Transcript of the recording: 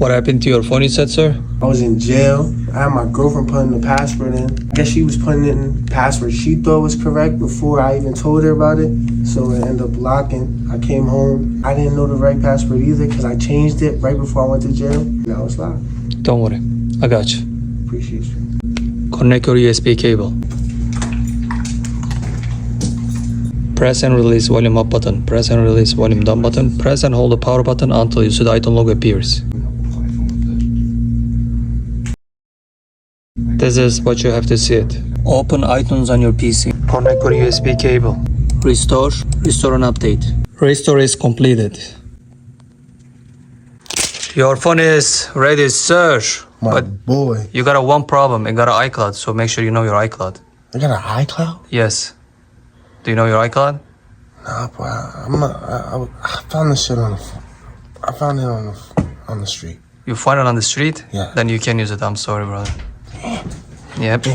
What happened to your phone, you said, sir? I was in jail. I had my girlfriend putting the password in. I guess she was putting in password she thought was correct before I even told her about it. So it ended up locking. I came home. I didn't know the right password either because I changed it right before I went to jail. Now it's locked. Don't worry. I got you. Appreciate you. Connect your USB cable. Press and release volume up button. Press and release volume down button. Press and hold the power button until you see the item logo appears. This is what you have to see it. Open iTunes on your PC. Connect your USB cable. Restore and update. Restore is completed. Your phone is ready, sir. But boy. You got one problem. It got an iCloud, so make sure you know your iCloud. I got an iCloud? Yes. Do you know your iCloud? Nah, boy. I found this shit I found it on the street. You find it on the street? Yeah. Then you can use it. I'm sorry, brother. Yep.